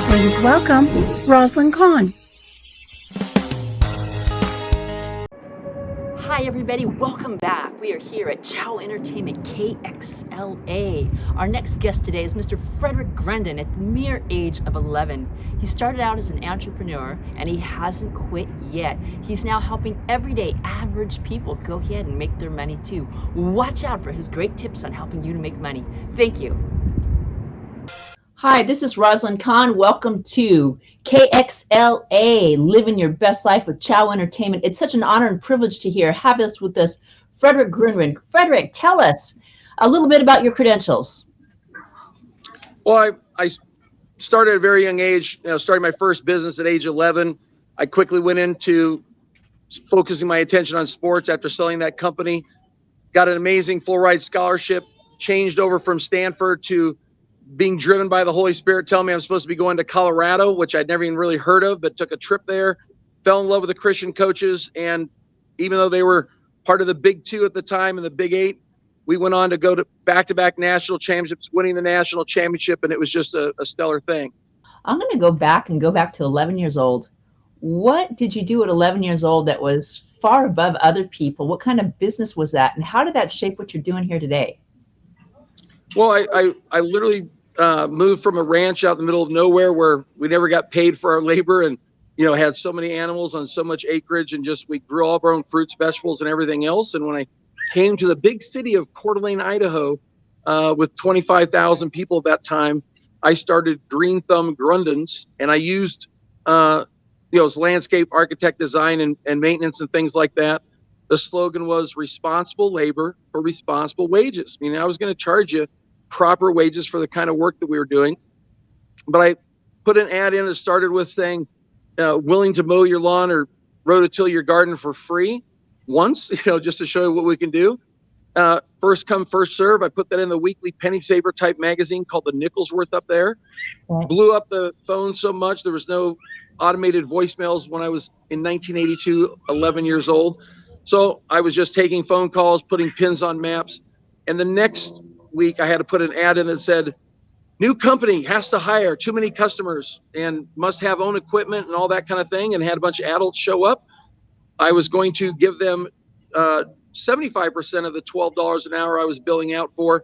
Please welcome Rosalyn Kahn. Hi everybody, welcome back. We are here at Chow Entertainment KXLA. Our next guest today is Mr. Frederick Grunden at the mere age of 11. He started out as an entrepreneur and he hasn't quit yet. He's now helping everyday average people go ahead and make their money too. Watch out for his great tips on helping you to make money. Thank you. Hi, this is Rosalyn Kahn. Welcome to KXLA, Living Your Best Life with Chow Entertainment. It's such an honor and privilege to have us with us, Frederick Grunden. Frederick, tell us a little bit about your credentials. Well, I started at a very young age, started my first business at age 11. I quickly went into focusing my attention on sports after selling that company. Got an amazing full ride scholarship, changed over from Stanford to being driven by the Holy Spirit telling me I'm supposed to be going to Colorado, which I'd never even really heard of, but took a trip there, fell in love with the Christian coaches. And even though they were part of the Big Two at the time and the Big Eight, we went on to go to back-to-back national championships, winning the national championship. And it was just a stellar thing. I'm going to go back to 11 years old. What did you do at 11 years old that was far above other people? What kind of business was that? And how did that shape what you're doing here today? Well, I literally moved from a ranch out in the middle of nowhere where we never got paid for our labor, and had so many animals on so much acreage, and just we grew all of our own fruits, vegetables, and everything else. And when I came to the big city of Coeur d'Alene, Idaho, with 25,000 people at that time, I started Green Thumb Grundens, and I used landscape architect design and maintenance and things like that. The slogan was responsible labor for responsible wages. I was going to charge you proper wages for the kind of work that we were doing. But I put an ad in that started with saying, willing to mow your lawn or rototill your garden for free once, just to show you what we can do. First come, first serve. I put that in the weekly penny saver type magazine called the Nickel's Worth up there. Right. Blew up the phone so much. There was no automated voicemails when I was in 1982, 11 years old. So I was just taking phone calls, putting pins on maps. And the next week I had to put an ad in that said, new company has to hire too many customers and must have own equipment and all that kind of thing, and had a bunch of adults show up. I was going to give them 75% of the $12 an hour I was billing out for.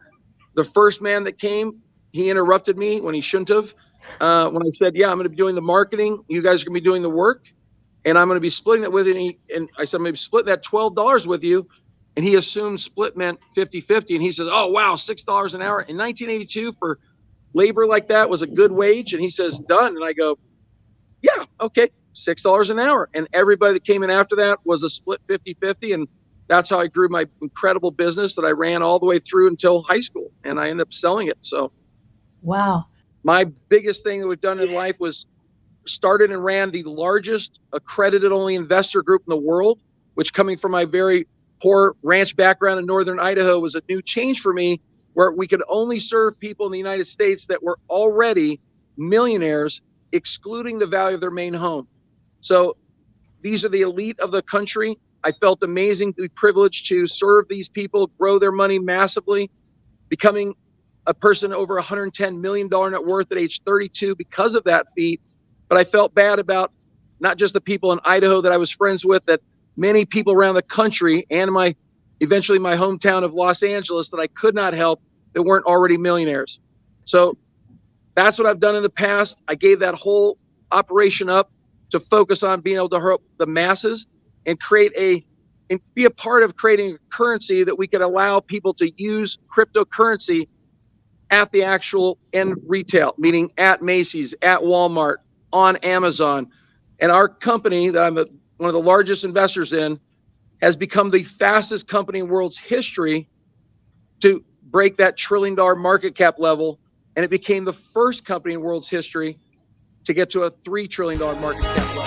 The first man that came, he interrupted me when he shouldn't have. When I said, yeah, I'm going to be doing the marketing, you guys are going to be doing the work, and I'm going to be splitting it with you. And I said, I'm going to split that $12 with you. And he assumed split meant 50-50. And he says, oh, wow, $6 an hour. In 1982 for labor like that was a good wage. And he says, done. And I go, yeah, okay, $6 an hour. And everybody that came in after that was a split 50-50. And that's how I grew my incredible business that I ran all the way through until high school. And I ended up selling it. So, wow. My biggest thing that we've done in life was started and ran the largest accredited only investor group in the world, which, coming from my very poor ranch background in northern Idaho, was a new change for me, where we could only serve people in the United States that were already millionaires, excluding the value of their main home. So these are the elite of the country. I felt amazingly privileged to serve these people, grow their money massively, becoming a person over $110 million net worth at age 32 because of that feat. But I felt bad about not just the people in Idaho that I was friends with, that many people around the country and eventually my hometown of Los Angeles that I could not help that weren't already millionaires. So that's what I've done in the past. I gave that whole operation up to focus on being able to help the masses and be a part of creating a currency that we could allow people to use cryptocurrency at the actual end retail, meaning at Macy's, at Walmart, on Amazon. And our company that I'm one of the largest investors in has become the fastest company in the world's history to break that $1 trillion market cap level. And it became the first company in the world's history to get to a $3 trillion market cap level.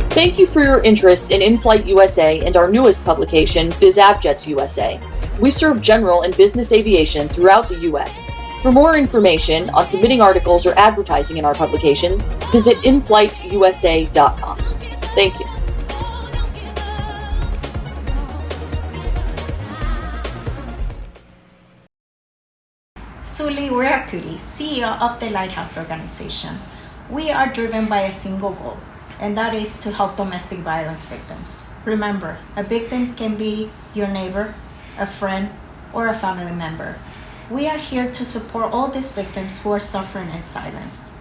Thank you for your interest in In-Flight USA and our newest publication, BizAvJets USA. We serve general and business aviation throughout the U.S. For more information on submitting articles or advertising in our publications, visit inflightUSA.com. Thank you. Suli Reakuti, CEO of the Lighthouse Organization. We are driven by a single goal, and that is to help domestic violence victims. Remember, a victim can be your neighbor, a friend, or a family member. We are here to support all these victims who are suffering in silence.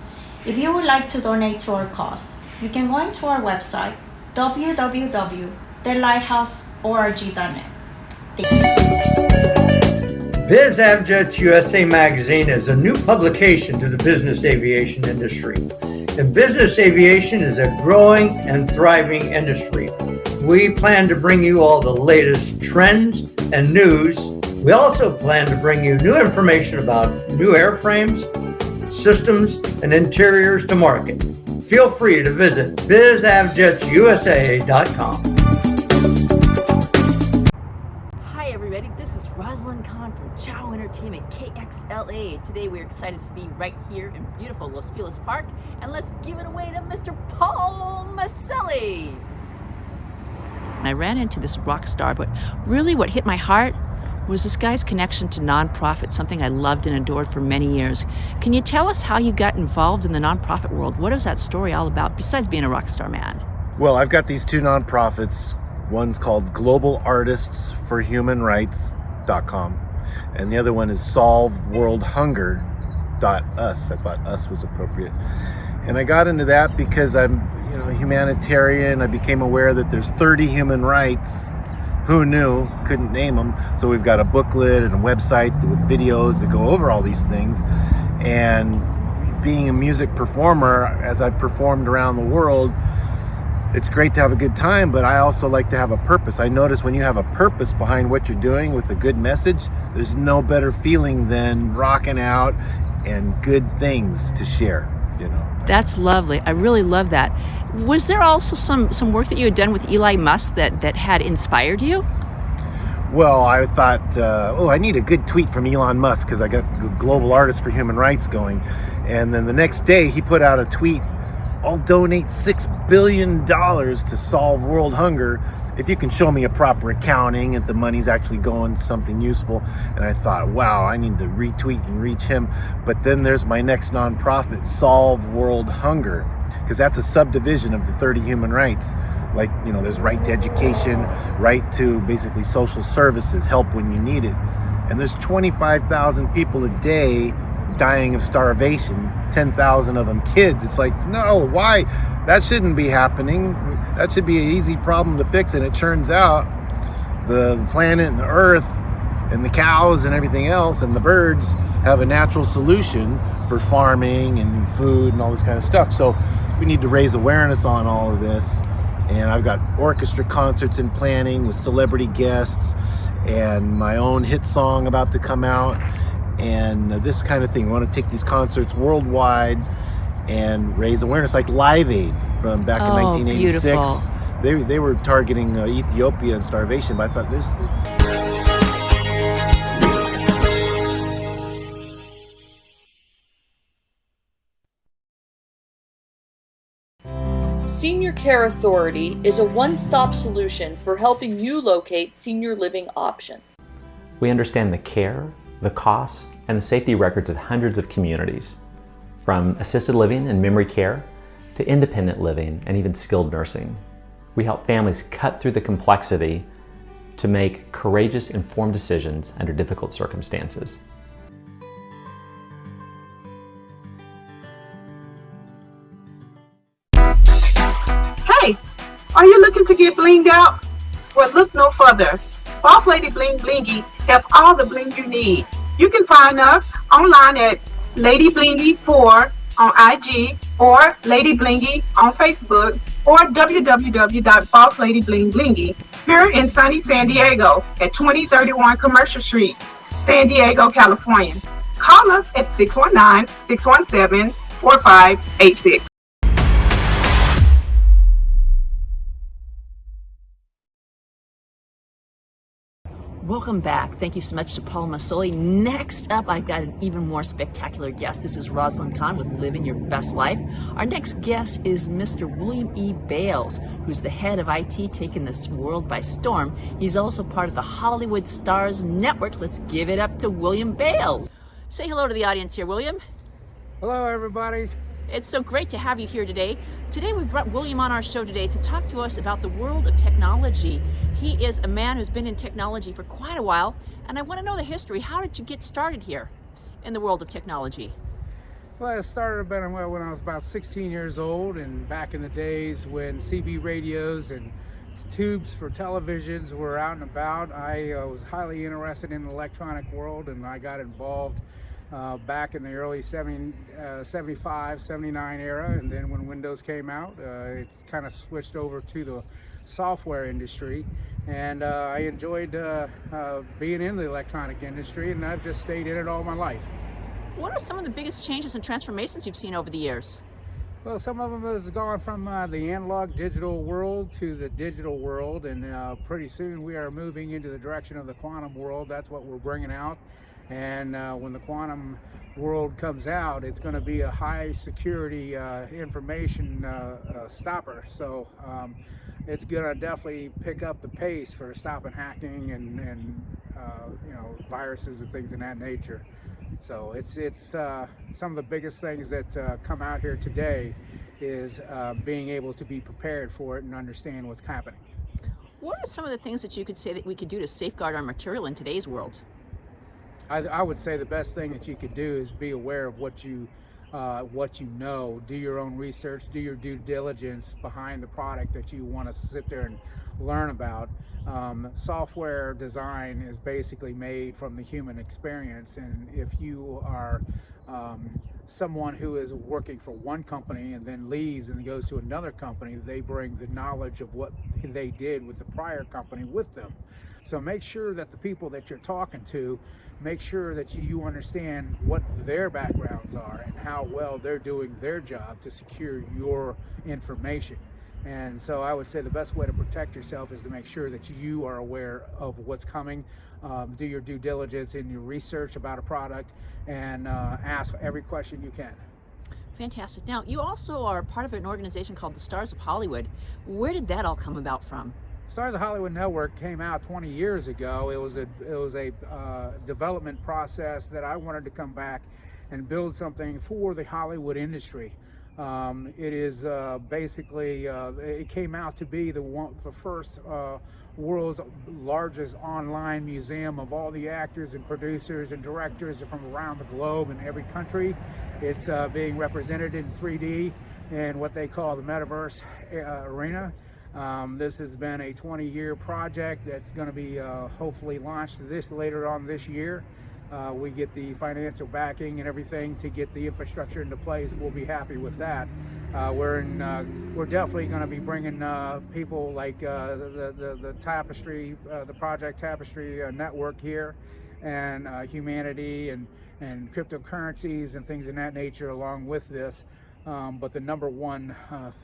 If you would like to donate to our cause, you can go into our website, www.thellighthouseorg.net. Biz Avjets USA magazine is a new publication to the business aviation industry. And business aviation is a growing and thriving industry. We plan to bring you all the latest trends and news. We also plan to bring you new information about new airframes, systems, and interiors to market. Feel free to visit bizavjetsusa.com. Hi everybody, this is Rosalyn Kahn from Chow Entertainment KXLA. Today we're excited to be right here in beautiful Los Feliz Park, and let's give it away to Mr. Paul Maselli. I ran into this rock star, but really what hit my heart was this guy's connection to nonprofit, something I loved and adored for many years. Can you tell us how you got involved in the nonprofit world? What is that story all about, besides being a rock star man? Well, I've got these two nonprofits. One's called Global Artists for Human Rights.com, and the other one is SolveWorldHunger.us. I thought us was appropriate. And I got into that because I'm, a humanitarian. I became aware that there's 30 human rights. Who knew? Couldn't name them. So we've got a booklet and a website with videos that go over all these things. And being a music performer, as I've performed around the world, it's great to have a good time, but I also like to have a purpose. I notice when you have a purpose behind what you're doing with a good message, there's no better feeling than rocking out and good things to share. That's lovely. I really love that. Was there also some work that you had done with Elon Musk that had inspired you? Well, I thought, I need a good tweet from Elon Musk because I got Global Artists for Human Rights going. And then the next day he put out a tweet, I'll donate $6 billion to solve world hunger if you can show me a proper accounting and the money's actually going to something useful. And I thought, wow, I need to retweet and reach him. But then there's my next nonprofit, Solve World Hunger, because that's a subdivision of the 30 human rights. Like, there's right to education, right to basically social services, help when you need it. And there's 25,000 people a day dying of starvation, 10,000 of them kids. It's like, no, why? That shouldn't be happening. That should be an easy problem to fix. And it turns out the planet and the earth and the cows and everything else and the birds have a natural solution for farming and food and all this kind of stuff. So we need to raise awareness on all of this. And I've got orchestra concerts in planning with celebrity guests and my own hit song about to come out. And this kind of thing. We want to take these concerts worldwide and raise awareness, like Live Aid from back in 1986. Beautiful. They were targeting Ethiopia and starvation, but I thought this. Senior Care Authority is a one-stop solution for helping you locate senior living options. We understand the care, the costs, and the safety records of hundreds of communities, from assisted living and memory care to independent living and even skilled nursing. We help families cut through the complexity to make courageous, informed decisions under difficult circumstances. Hey, are you looking to get blinged out? Well, look no further. Boss Lady Bling Blingy have all the bling you need. You can find us online at Lady Blingy 4 on IG or Lady Blingy on Facebook or www.bossladyblingblingy here in sunny San Diego at 2031 Commercial Street, San Diego, California. Call us at 619-617-4586. Welcome back. Thank you so much to Paul Maselli. Next up, I've got an even more spectacular guest. This is Rosalyn Kahn with Living Your Best Life. Our next guest is Mr. William E. Bales, who's the head of IT taking this world by storm. He's also part of the Hollywood Stars Network. Let's give it up to William Bales. Say hello to the audience here, William. Hello, everybody. It's so great to have you here today. Today we brought William on our show today to talk to us about the world of technology. He is a man who's been in technology for quite a while, and I want to know the history. How did you get started here in the world of technology? Well, it started about when I was about 16 years old, and back in the days when CB radios and tubes for televisions were out and about. I was highly interested in the electronic world, and I got involved back in the early 75, 79 era, and then when Windows came out, it kind of switched over to the software industry, and I enjoyed being in the electronic industry, and I've just stayed in it all my life. What are some of the biggest changes and transformations you've seen over the years? Well, some of them has gone from the analog digital world to the digital world, and pretty soon we are moving into the direction of the quantum world. That's what we're bringing out. And when the quantum world comes out, it's going to be a high security information stopper. So it's going to definitely pick up the pace for stopping hacking and viruses and things of that nature. So it's some of the biggest things that come out here today is being able to be prepared for it and understand what's happening. What are some of the things that you could say that we could do to safeguard our material in today's world? I would say the best thing that you could do is be aware of what you know, do your own research, do your due diligence behind the product that you want to sit there and learn about. Software design is basically made from the human experience, and if you are someone who is working for one company and then leaves and goes to another company, they bring the knowledge of what they did with the prior company with them. So make sure that the people that you're talking to, make sure that you understand what their backgrounds are and how well they're doing their job to secure your information. And so I would say the best way to protect yourself is to make sure that you are aware of what's coming, do your due diligence in your research about a product, and ask every question you can. Fantastic. Now, you also are part of an organization called the Stars of Hollywood. Where did that all come about from? Stars of Hollywood Network came out 20 years ago. It was a development process that I wanted to come back and build something for the Hollywood industry. It is basically, it came out to be the first world's largest online museum of all the actors and producers and directors from around the globe in every country. It's being represented in 3D in what they call the Metaverse arena. This has been a 20-year project that's going to be hopefully launched later on this year. We get the financial backing and everything to get the infrastructure into place. We'll be happy with that. We're definitely going to be bringing people like the Tapestry, the Project Tapestry network here, and humanity and cryptocurrencies and things in that nature along with this. But the number one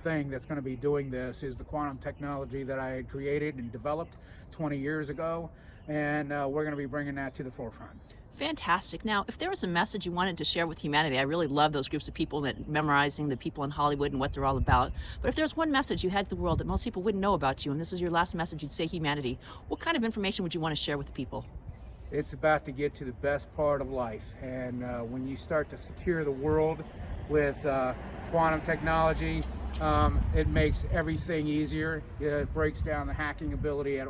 thing that's going to be doing this is the quantum technology that I had created and developed 20 years ago, and we're going to be bringing that to the forefront. Fantastic. Now, if there was a message you wanted to share with humanity, I really love those groups of people that memorizing the people in Hollywood and what they're all about. But if there's one message you had to the world that most people wouldn't know about you, and this is your last message, you'd say humanity, what kind of information would you want to share with the people? It's about to get to the best part of life, and when you start to secure the world with quantum technology, it makes everything easier. It breaks down the hacking ability. It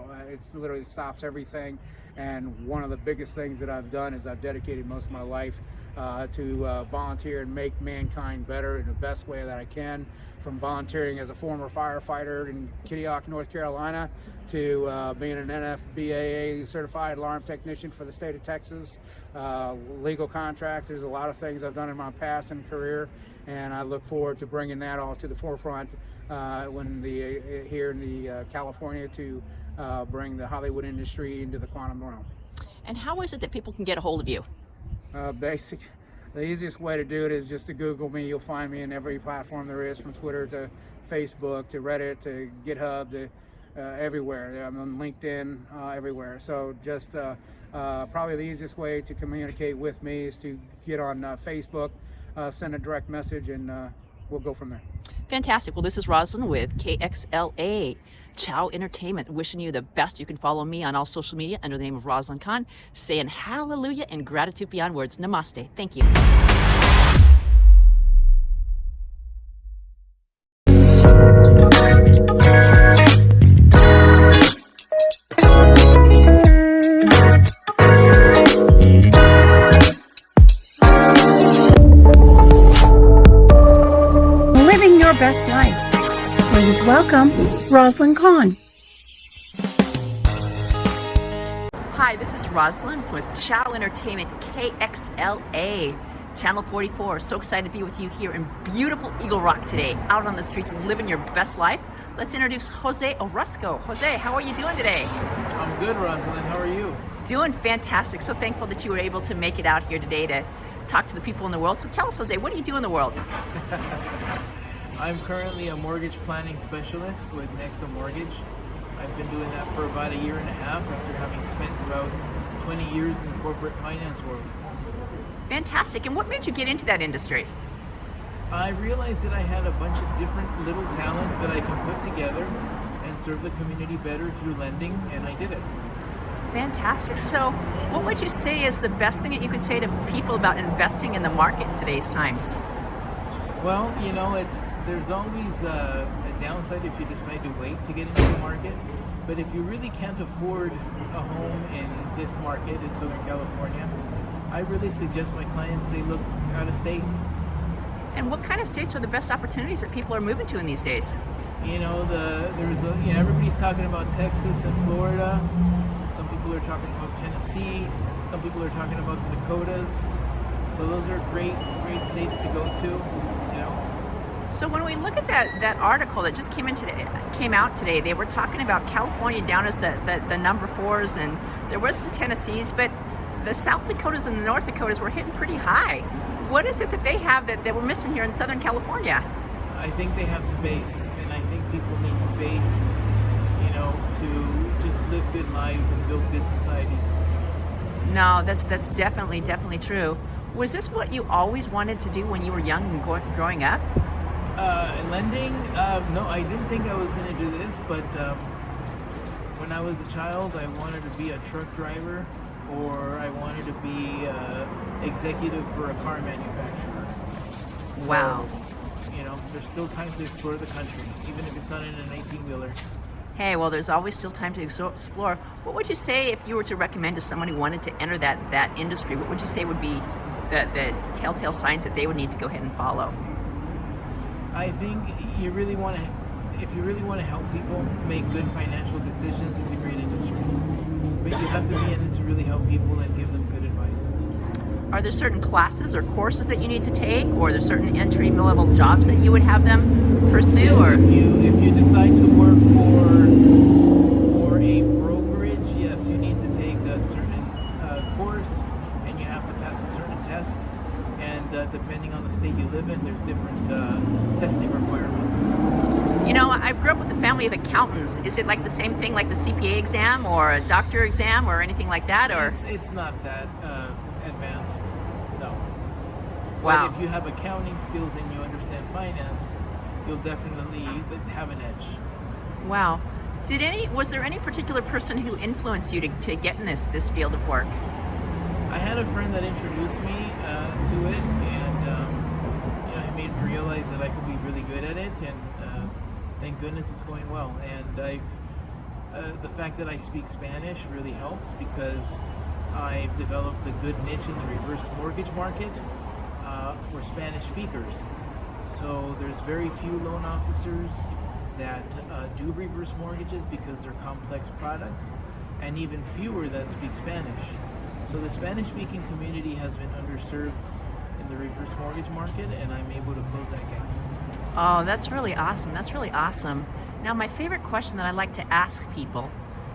literally stops everything. And one of the biggest things that I've done is I've dedicated most of my life to volunteer and make mankind better in the best way that I can. From volunteering as a former firefighter in Kitty Hawk, North Carolina, to being an NFBAA certified alarm technician for the state of Texas, legal contracts. There's a lot of things I've done in my past and career, and I look forward to bringing that all to the forefront here in the California to bring the Hollywood industry into the quantum realm. And how is it that people can get a hold of you? The easiest way to do it is just to Google me. You'll find me in every platform there is, from Twitter to Facebook to Reddit to GitHub to everywhere. I'm on LinkedIn, everywhere. So just probably the easiest way to communicate with me is to get on Facebook, send a direct message, and we'll go from there. Fantastic. Well, this is Rosalyn with KXLA Chow Entertainment, wishing you the best. You can follow me on all social media under the name of Rosalyn Kahn, saying hallelujah and gratitude beyond words. Namaste. Thank you. Living your best life. Please welcome Rosalyn Kahn. Hi, this is Rosalyn with Chow Entertainment KXLA, Channel 44. So excited to be with you here in beautiful Eagle Rock today, out on the streets and living your best life. Let's introduce Jose Orozco. Jose, how are you doing today? I'm good, Rosalyn. How are you? Doing fantastic. So thankful that you were able to make it out here today to talk to the people in the world. So tell us, Jose, what do you do in the world? I'm currently a mortgage planning specialist with Nexa Mortgage. I've been doing that for about a year and a half after having spent about 20 years in the corporate finance world. Fantastic. And what made you get into that industry? I realized that I had a bunch of different little talents that I can put together and serve the community better through lending, and I did it. Fantastic. So what would you say is the best thing that you could say to people about investing in the market in today's times? Well, you know, there's always a downside if you decide to wait to get into the market. But if you really can't afford a home in this market in Southern California, I really suggest my clients say, look, out of state. And what kind of states are the best opportunities that people are moving to in these days? You know, everybody's talking about Texas and Florida. Some people are talking about Tennessee. Some people are talking about the Dakotas. So those are great states to go to. So when we look at that article that just came out today, they were talking about California down as the number 4s, and there was some Tennessees, but the South Dakotas and the North Dakotas were hitting pretty high. What is it that they have that we're missing here in Southern California? I think they have space, and I think people need space, you know, to just live good lives and build good societies. No, that's definitely true. Was this what you always wanted to do when you were young and growing up? Lending? No, I didn't think I was going to do this, but when I was a child, I wanted to be a truck driver, or I wanted to be executive for a car manufacturer. So, wow. You know, there's still time to explore the country, even if it's not in an 18-wheeler. Hey, well, there's always still time to explore. What would you say if you were to recommend to someone who wanted to enter that industry? What would you say would be the telltale signs that they would need to go ahead and follow? I think if you really want to help people make good financial decisions, it's a great industry. But you have to be in it to really help people and give them good advice. Are there certain classes or courses that you need to take, or are there certain entry-level jobs that you would have them pursue? Or if you decide to work for a brokerage, yes, you need to take a certain course, and you have to pass a certain test. And depending on the state you live in, there's different testing requirements. You know, I grew up with a family of accountants. Is it like the same thing, like the CPA exam or a doctor exam or anything like that? Or it's not that advanced, no. Wow. But if you have accounting skills and you understand finance, you'll definitely have an edge. Wow. Was there any particular person who influenced you to get in this field of work? I had a friend that introduced me to it, and he made me realize that I could be really good at it, and thank goodness it's going well. And the fact that I speak Spanish really helps, because I've developed a good niche in the reverse mortgage market for Spanish speakers. So there's very few loan officers that do reverse mortgages because they're complex products, and even fewer that speak Spanish. So the Spanish-speaking community has been underserved in the reverse mortgage market, and I'm able to close that gap. Oh, that's really awesome. That's really awesome. Now, my favorite question that I like to ask people,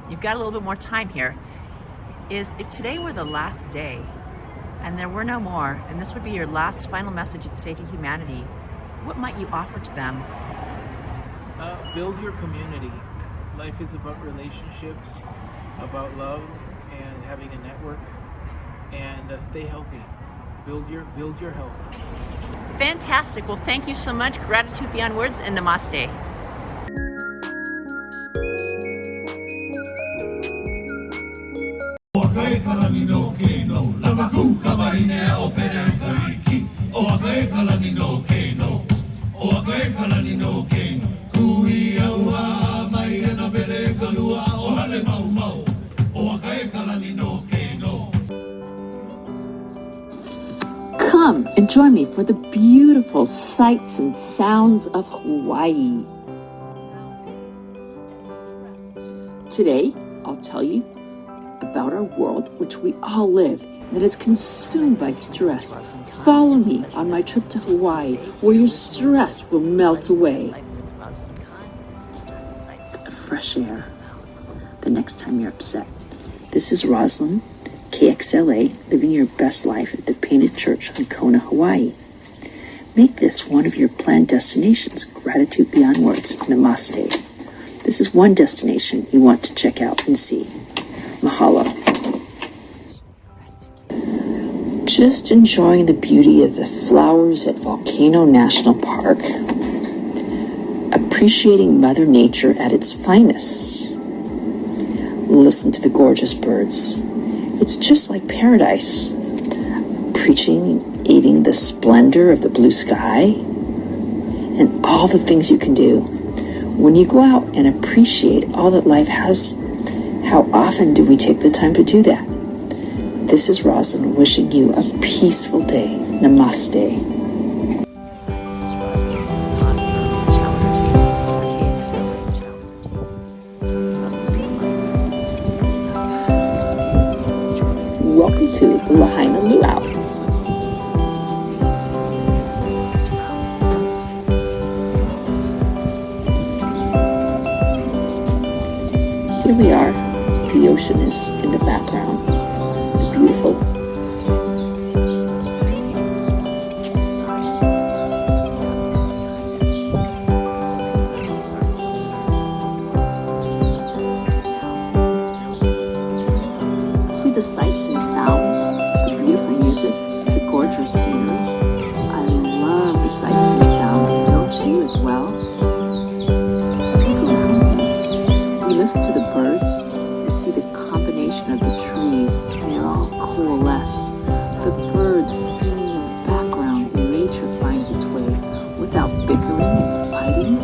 you've got a little bit more time here, is if today were the last day and there were no more, and this would be your last final message you'd say to humanity, what might you offer to them? Build your community. Life is about relationships, about love, and having a network, and stay healthy. Build your health. Fantastic. Well, thank you so much. Gratitude beyond words, and namaste. Come and join me for the beautiful sights and sounds of Hawaii. Today, I'll tell you about our world, which we all live, that is consumed by stress. Follow me on my trip to Hawaii, where your stress will melt away. Fresh air the next time you're upset. This is Rosalyn, KXLA, living your best life at the Painted Church on Kona, Hawaii. Make this one of your planned destinations. Gratitude beyond words. Namaste. This is one destination you want to check out and see. Mahalo. Just enjoying the beauty of the flowers at Volcano National Park. Appreciating Mother Nature at its finest. Listen to the gorgeous birds. It's just like paradise. Appreciating the splendor of the blue sky and all the things you can do. When you go out and appreciate all that life has, how often do we take the time to do that? This is Rosalyn wishing you a peaceful day. Namaste. This is Rosalyn on Welcome to the Lahaina Luau. Here we are. The ocean is in the background. It's beautiful. See the sights and sounds, the beautiful music, the gorgeous scenery. I love the sights and sounds. Don't you as well? We listen to the birds. We see the combination of the trees. They are all coalesce. The birds singing in the background, and nature finds its way without bickering and fighting.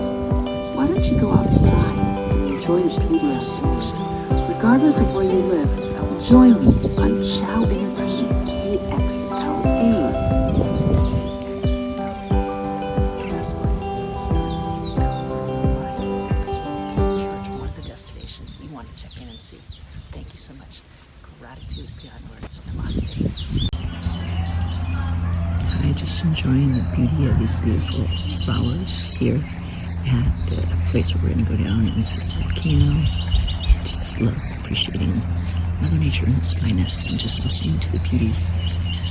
Why don't you go outside and enjoy the beauty outdoors? Regardless of where you live, join me on Chow Entertainment KXLA. You want to check in and see. Thank you so much. Gratitude beyond words. Namaste. Hi, just enjoying the beauty of these beautiful flowers here at the place where we're going to go down and visit the volcano. Just love appreciating Mother Nature in its finest and just listening to the beauty,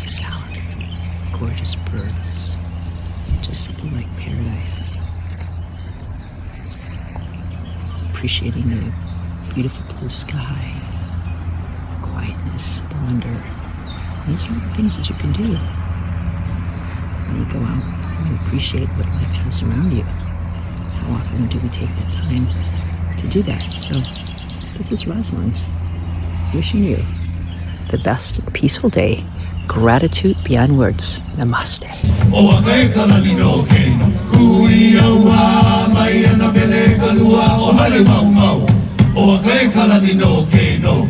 the sound of the gorgeous birds. Just something like paradise. Appreciating the beautiful blue sky, the quietness, the wonder. These are the things that you can do when you go out and you appreciate what life has around you. How often do we take that time to do that? So this is Rosalyn wishing you the best and peaceful day. Gratitude beyond words. Namaste. O kai kalani no ke no, o kai kalani no ke no.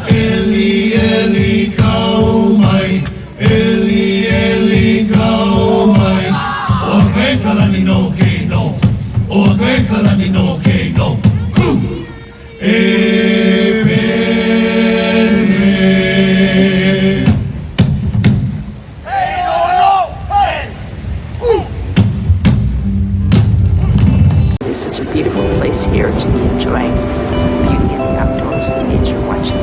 Eli eli kau mai, eli eli kau mai. O kai kalani no ke no, o kai kalani no ke no. Ku e pere. Hey no no hey. It's such a beautiful place here to be enjoying the beauty of the outdoors and nature, watching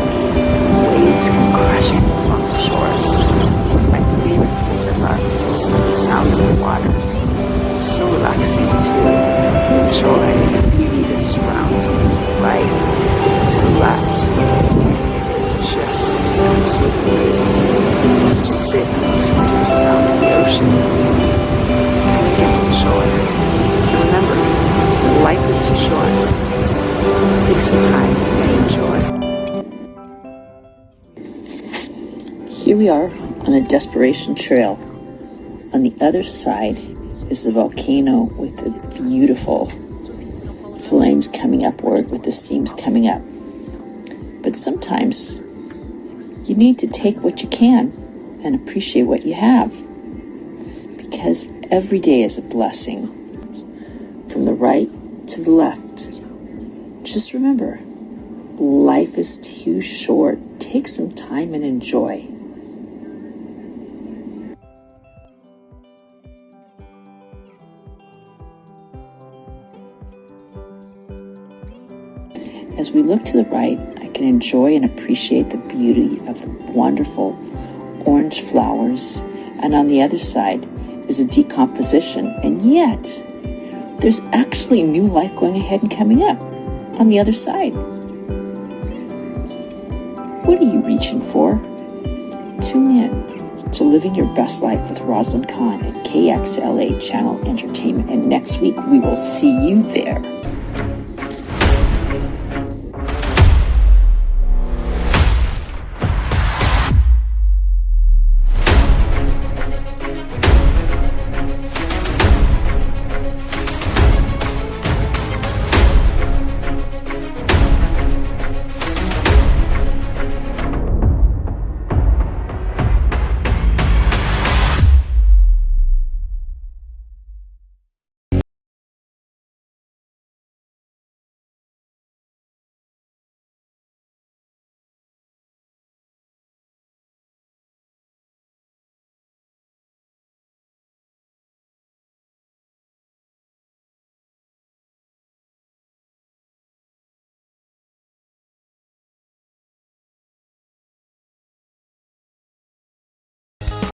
Here we are on a desperation trail. On the other side is the volcano with the beautiful flames coming upward, with the steams coming up. But sometimes you need to take what you can and appreciate what you have, because every day is a blessing. From the right to the left. Just remember, life is too short. Take some time and enjoy. As we look to the right, I can enjoy and appreciate the beauty of the wonderful orange flowers, and on the other side is a decomposition, and yet there's actually new life going ahead and coming up on the other side. What are you reaching for? Tune in to Living Your Best Life with Rosalyn Kahn at KXLA Channel Entertainment, and next week we will see you there.